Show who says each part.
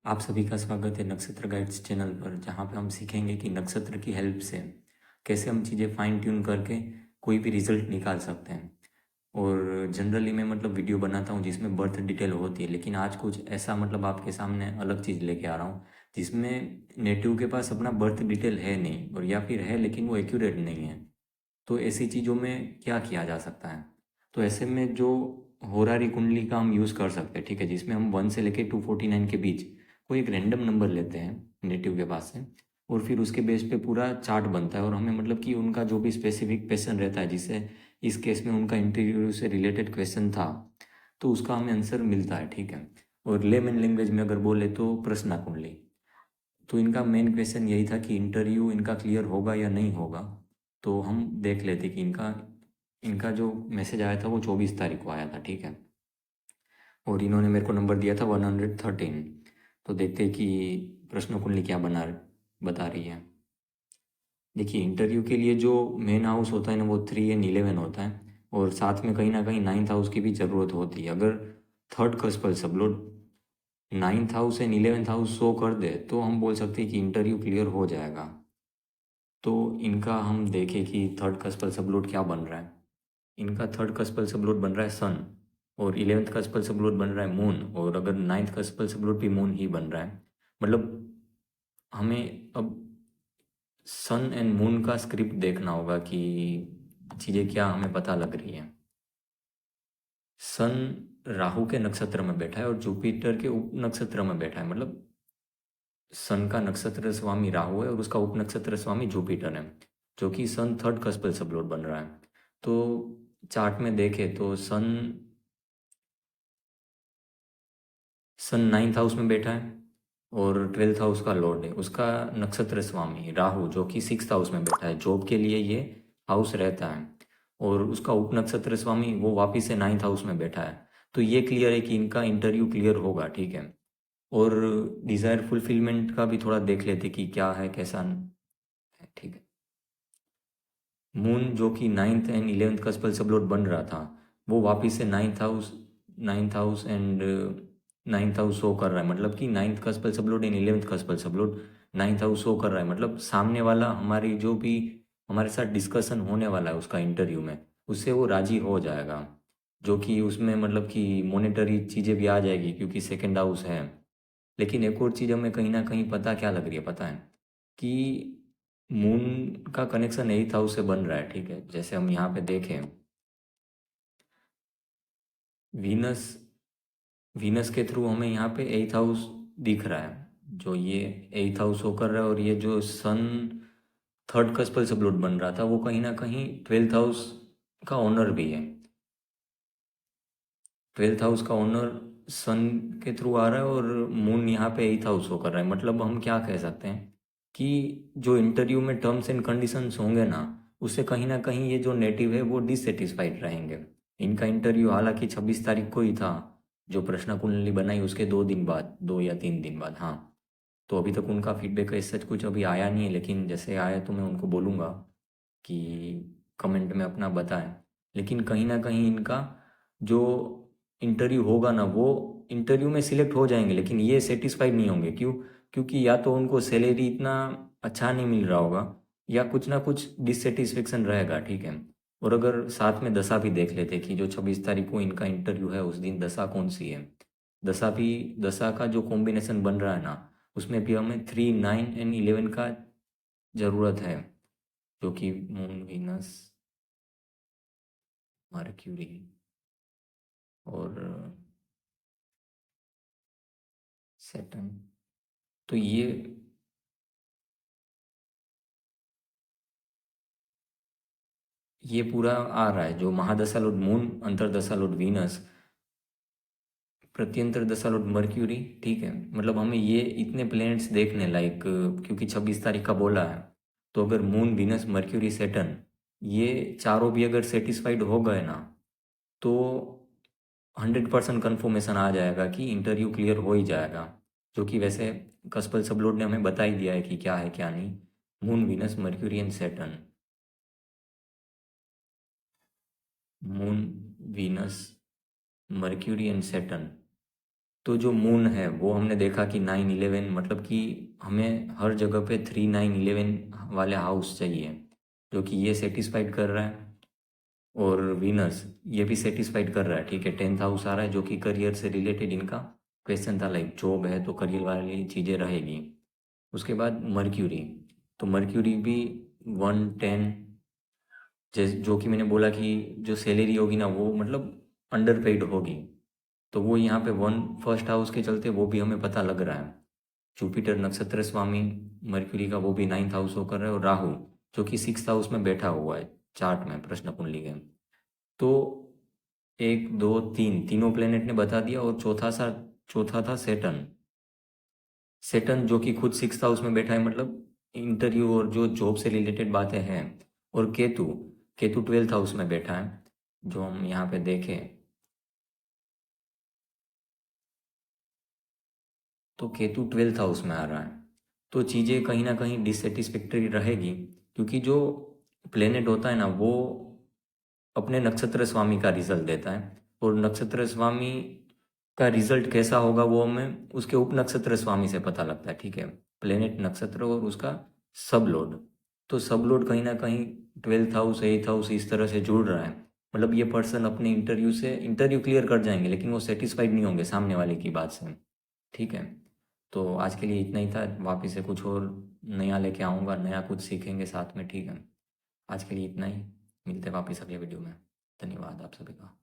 Speaker 1: आप सभी का स्वागत है नक्षत्र गाइड्स चैनल पर, जहाँ पे हम सीखेंगे कि नक्षत्र की हेल्प से कैसे हम चीज़ें फाइन ट्यून करके कोई भी रिजल्ट निकाल सकते हैं। और जनरली मैं वीडियो बनाता हूँ जिसमें बर्थ डिटेल होती है, लेकिन आज कुछ ऐसा आपके सामने अलग चीज़ लेके आ रहा हूँ जिसमें नेटिव के पास अपना बर्थ डिटेल है नहीं, और या फिर है लेकिन वो एक्यूरेट नहीं है। तो ऐसी चीज़ों में क्या किया जा सकता है? तो ऐसे में जो होरारी कुंडली का हम यूज़ कर सकते हैं, ठीक है, जिसमें हम 1 से लेके 249 के बीच कोई एक रैंडम नंबर लेते हैं नेटिव के पास से, और फिर उसके बेस पे पूरा चार्ट बनता है, और हमें कि उनका जो भी स्पेसिफिक क्वेश्चन रहता है, जिससे इस केस में उनका इंटरव्यू से रिलेटेड क्वेश्चन था, तो उसका हमें आंसर मिलता है, ठीक है। और लेमन लैंग्वेज में अगर बोले तो प्रश्न कुंडली। तो इनका मेन क्वेश्चन यही था कि इंटरव्यू इनका क्लियर होगा या नहीं होगा। तो हम देख लेते कि इनका इनका जो मैसेज आया था वो 24 तारीख को आया था, ठीक है। और इन्होंने मेरे को नंबर दिया था 113। तो देखते कि प्रश्न कुंडली क्या बता रही है। देखिए, इंटरव्यू के लिए जो मेन हाउस होता है ना, वो 3 एंड 11 होता है, और साथ में कहीं ना कहीं 9th हाउस की भी ज़रूरत होती है। अगर थर्ड कस्पल सब लोग 9th house and 11th house show कर दे तो हम बोल सकते हैं कि इंटरव्यू क्लियर हो जाएगा। तो इनका हम देखें कि थर्ड कस्पल सबलोड क्या बन रहा है। इनका थर्ड कस्पल सबलोड बन रहा है सन, और 11th कस्पल सबलोड बन रहा है मून, और अगर 9th कस्पल सबलोड भी मून ही बन रहा है। मतलब हमें अब सन एंड मून का स्क्रिप्ट देखना होगा कि चीज़ें क्या हमें पता लग रही है। सन राहु के नक्षत्र में बैठा है और जुपिटर के उप नक्षत्र में बैठा है। सन का नक्षत्र स्वामी राहु है और उसका उप नक्षत्र स्वामी जुपिटर है, जो कि सन थर्ड कस्पल सबलोड बन रहा है। तो चार्ट में देखें तो सन सन 9th हाउस में बैठा है, और 12th हाउस का लॉर्ड है उसका नक्षत्र स्वामी राहु, जो कि 6th हाउस में बैठा है। जॉब के लिए ये हाउस रहता है, और उसका उप नक्षत्र स्वामी वो वापिस से 9th हाउस में बैठा है। तो ये क्लियर है कि इनका इंटरव्यू क्लियर होगा, ठीक है। और डिज़ायर फुलफिलमेंट का भी थोड़ा देख लेते कि क्या है, कैसा है, ठीक है। मून जो कि 9th एंड 11th कस्पल सबलोड बन रहा था, वो वापिस से 9th house and 9th house show कर रहा है। कि 9th cuspal sublord and 11th cuspal sublord 9th house show कर रहा है। सामने वाला हमारी जो भी हमारे साथ डिस्कशन होने वाला है उसका इंटरव्यू में, उससे वो राजी हो जाएगा। जो कि उसमें कि मॉनेटरी चीज़ें भी आ जाएगी क्योंकि सेकेंड हाउस है। लेकिन एक और चीज़ हमें कहीं ना कहीं पता क्या लग रही है, पता है कि मून का कनेक्शन 8th हाउस से बन रहा है, ठीक है। जैसे हम यहाँ पे देखें, वीनस वीनस के थ्रू हमें यहाँ पे 8th हाउस दिख रहा है, जो ये 8th हाउस होकर रहा है। और ये जो सन थर्ड कस्पल सबलोड बन रहा था, वो कहीं ना कहीं 12th हाउस का ओनर भी है। 12th हाउस का ओनर सन के थ्रू आ रहा है, और मून यहाँ पे 8th हाउस होकर रहा है। हम क्या कह सकते हैं कि जो इंटरव्यू में टर्म्स एंड कंडीशंस होंगे ना, उससे कहीं ना कहीं ये जो नेटिव है वो डिससेटिस्फाइड रहेंगे। इनका इंटरव्यू हालांकि 26 तारीख को ही था, जो प्रश्न कुंडली बनाई उसके 2 दिन बाद, 2 या 3 दिन बाद, हाँ। तो अभी तक उनका फीडबैक ऐसा कुछ अभी आया नहीं है, लेकिन जैसे आया तो मैं उनको बोलूँगा कि कमेंट में अपना बताएं। लेकिन कहीं ना कहीं इनका जो इंटरव्यू होगा ना, वो इंटरव्यू में सिलेक्ट हो जाएंगे, लेकिन ये सेटिस्फाइड नहीं होंगे। क्यों? क्योंकि या तो उनको सैलरी इतना अच्छा नहीं मिल रहा होगा, या कुछ ना कुछ डिससेटिस्फेक्शन रहेगा, ठीक है। और अगर साथ में दशा भी देख लेते कि जो 26 तारीख को इनका इंटरव्यू है, उस दिन दशा कौन सी है। दशा का जो कॉम्बिनेशन बन रहा है ना, उसमें भी हमें 3, 9 एंड 11 का ज़रूरत है, जो कि मून, वीनस, मर्क्यूरी और सैटर्न। तो ये पूरा आ रहा है, जो महादशा लॉर्ड मून, अंतरदशा लॉर्ड वीनस, प्रत्यंतर दशा लॉर्ड मर्क्यूरी, ठीक है। हमें ये इतने प्लैनेट्स देखने लाइक, क्योंकि 26 तारीख का बोला है। तो अगर मून, वीनस, मर्क्यूरी, सैटर्न, ये चारों भी अगर सेटिस्फाइड हो गए ना, तो 100% कन्फर्मेशन आ जाएगा कि इंटरव्यू क्लियर हो ही जाएगा। जो कि वैसे कस्पल सबलोड ने हमें बता ही दिया है कि क्या है क्या नहीं। Moon, Venus, mercury and Saturn. Moon, Venus, mercury and Saturn. तो जो मून है वो हमने देखा कि 9-11 मतलब कि हमें हर जगह पे 3-9-11 वाले हाउस चाहिए, जो कि ये सेटिस्फाइड कर रहा है। और वीनस ये भी सेटिस्फाइड कर रहा है, ठीक है। 10th हाउस आ रहा है जो कि करियर से रिलेटेड इनका क्वेश्चन था, लाइक जॉब है तो करियर वाली चीज़ें रहेगी। उसके बाद मर्क्यूरी, तो मर्क्यूरी भी 110, जैसे जो कि मैंने बोला कि जो सैलरी होगी ना वो मतलब अंडर पेड होगी, तो वो यहाँ पे वन फर्स्ट हाउस के चलते वो भी हमें पता लग रहा है। जुपिटर नक्षत्र स्वामी मर्क्यूरी का वो भी 9th हाउस होकर है, और राहु जो कि 6th हाउस में बैठा हुआ है चार्ट में प्रश्न कुंडली के। तो एक दो तीन तीनों प्लेनेट ने बता दिया, और चौथा था सेटन। सेटन जो कि खुद 6th हाउस में बैठा है, मतलब इंटरव्यू और जो जॉब से रिलेटेड बातें हैं। और केतु केतु 12th हाउस में बैठा है, जो हम यहाँ पे देखें तो केतु 12th हाउस में आ रहा है। तो चीज़ें कहीं ना कहीं डिससेटिस्फैक्टरी रहेगी, क्योंकि जो प्लेनेट होता है ना वो अपने नक्षत्र स्वामी का रिजल्ट देता है, और नक्षत्र स्वामी का रिजल्ट कैसा होगा वो हमें उसके उप नक्षत्र स्वामी से पता लगता है, ठीक है। प्लेनेट नक्षत्र और उसका सब लोड, तो सब लोड कहीं ना कहीं 12th हाउस 8th हाउस इस तरह से जुड़ रहा है। मतलब ये पर्सन अपने इंटरव्यू क्लियर कर जाएंगे, लेकिन वो सेटिस्फाइड नहीं होंगे सामने वाले की बात से, ठीक है। तो आज के लिए इतना ही था, वापस से कुछ और नया लेके आऊँगा, नया कुछ सीखेंगे साथ में, ठीक है। आज के लिए इतना ही, मिलते हैं वापस अगले वीडियो में। धन्यवाद आप सभी का।